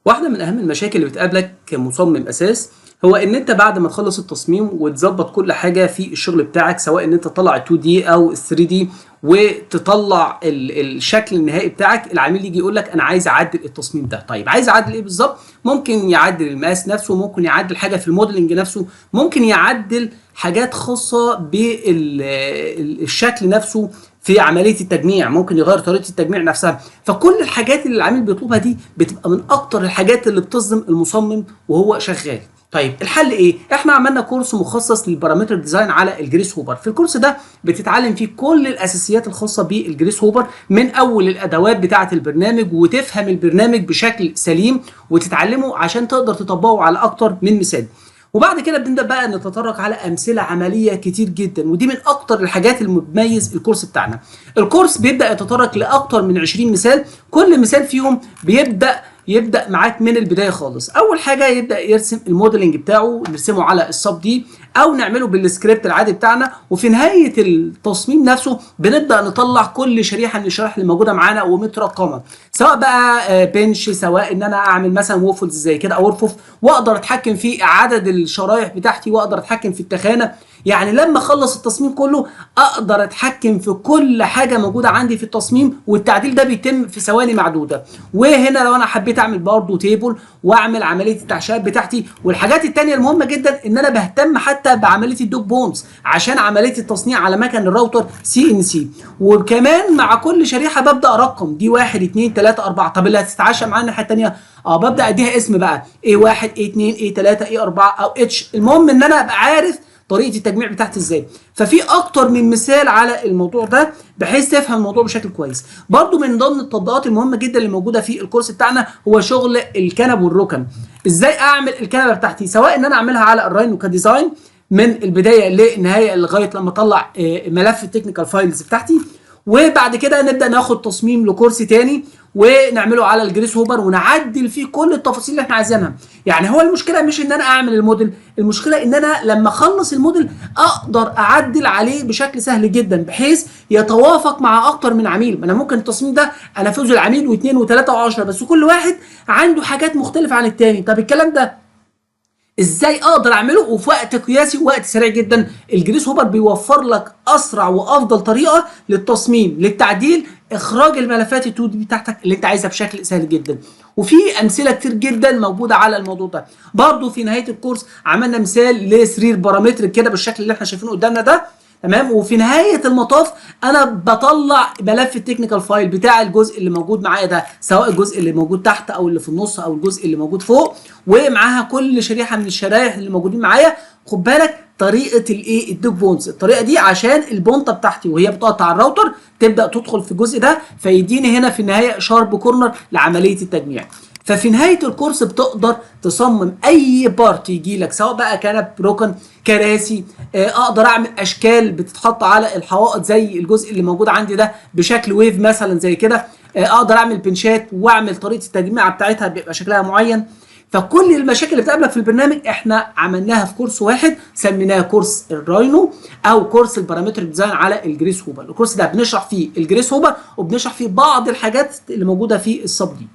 واحدة من أهم المشاكل اللي بتقابلك كمصمم أساس هو إن أنت بعد ما تخلص التصميم وتظبط كل حاجة في الشغل بتاعك، سواء إن أنت تطلع 2D أو 3D وتطلع الشكل النهائي بتاعك، العميل يجي يقول لك أنا عايز أعدل التصميم ده. طيب عايز أعدل إيه بالظبط؟ ممكن يعدل المقاس نفسه، ممكن يعدل حاجة في الموديلنج نفسه، ممكن يعدل حاجات خاصة بالشكل نفسه في عمليه التجميع، ممكن يغير طريقه التجميع نفسها. فكل الحاجات اللي العميل بيطلبها دي بتبقى من اكتر الحاجات اللي بتصدم المصمم وهو شغال. طيب الحل ايه؟ احنا عملنا كورس مخصص للبارامتر ديزاين على الجريس هوبر. في الكورس ده بتتعلم فيه كل الاساسيات الخاصه بالجريس هوبر، من اول الادوات بتاعه البرنامج، وتفهم البرنامج بشكل سليم وتتعلمه عشان تقدر تطبقه على اكتر من مثال. وبعد كده بنبدا بقى نتطرق على امثله عمليه كتير جدا، ودي من اكتر الحاجات اللي بتميز الكورس بتاعنا. الكورس بيبدا يتطرق لاكتر من 20 مثال، كل مثال فيهم يبدا معاك من البدايه خالص. اول حاجه يبدا يرسم الموديلنج بتاعه، نرسمه على السب دي او نعمله بالسكريبت العادي بتاعنا، وفي نهايه التصميم نفسه بنبدا نطلع كل شريحه من الشرائح اللي موجوده معانا ومترقمه، سواء بقى بنش، سواء ان انا اعمل مثلا ووفلز زي كده او رفوف، واقدر اتحكم في عدد الشرايح بتاعتي، واقدر اتحكم في التخانه. يعني لما اخلص التصميم كله اقدر اتحكم في كل حاجه موجوده عندي في التصميم، والتعديل ده بيتم في ثواني معدوده. وهنا لو انا حبيت اعمل برضه تيبل واعمل عمليه التعشيات بتاعتي. والحاجات الثانيه المهمه جدا ان انا بهتم حتى بعمليه الدوك بونز عشان عمليه التصنيع على مكن الراوتر CNC. وكمان مع كل شريحه ببدا ارقم دي 1 2 3 4. طب اللي هتتعشى معانا الناحيه الثانيه ببدا اديها اسم بقى A1 A2 A3 A4 او H. المهم ان انا ابقى عارف طريقه التجميع بتاعتي ازاي. ففي اكتر من مثال على الموضوع ده بحيث تفهم الموضوع بشكل كويس. برضو من ضمن التطبيقات المهمه جدا اللي موجوده في الكورس بتاعنا هو شغل الكنب والركن. ازاي اعمل الكنبه بتاعتي، سواء ان انا اعملها على الراينو كديزاين من البدايه للنهايه لغايه لما اطلع ملف التكنيكال فايلز بتاعتي، وبعد كده نبدا ناخد تصميم لكرسي تاني ونعمله على الجريس هوبر ونعدل فيه كل التفاصيل اللي احنا عايزينها. يعني هو المشكله مش ان انا اعمل الموديل، المشكله ان انا لما اخلص الموديل اقدر اعدل عليه بشكل سهل جدا بحيث يتوافق مع اكتر من عميل. انا ممكن التصميم ده انفذه العميل واثنين وثلاثه وعشرة، بس كل واحد عنده حاجات مختلفه عن التاني. طب الكلام ده ازاي اقدر اعمله وفي وقت قياسي ووقت سريع جدا؟ الجريس هوبر بيوفر لك اسرع وافضل طريقه للتصميم، للتعديل، اخراج الملفات ال2 دي بتاعتك اللي انت عايزها بشكل سهل جدا. وفي امثله كتير جدا موجوده على الموضوع ده. برضو في نهايه الكورس عملنا مثال لسرير بارامتر كده بالشكل اللي احنا شايفينه قدامنا ده، تمام. وفي نهايه المطاف انا بطلع ملف التكنيكال فايل بتاع الجزء اللي موجود معايا ده، سواء الجزء اللي موجود تحت او اللي في النص او الجزء اللي موجود فوق، ومعاها كل شريحه من الشرايح اللي موجودين معايا. خد بالك طريقه الايه الدوك بونز، الطريقه دي عشان البونطه بتاعتي وهي بتقطع الراوتر تبدا تدخل في الجزء ده فيديني هنا في النهايه شارب كورنر لعمليه التجميع. ففي نهايه الكورس بتقدر تصمم اي بارت يجي لك، سواء بقى كنب، ركن، كراسي. اقدر اعمل اشكال بتتحط على الحوائط زي الجزء اللي موجود عندي ده بشكل ويف مثلا زي كده. اقدر اعمل بنشات واعمل طريقه التجميع بتاعتها بيبقى شكلها معين. فكل المشاكل اللي بتقابلك في البرنامج احنا عملناها في كورس واحد سميناه كورس الراينو او كورس البارامتر ديزاين على الجريس هوبر. الكورس ده بنشرح فيه الجريس هوبر وبنشرح فيه بعض الحاجات اللي موجوده في السب دي.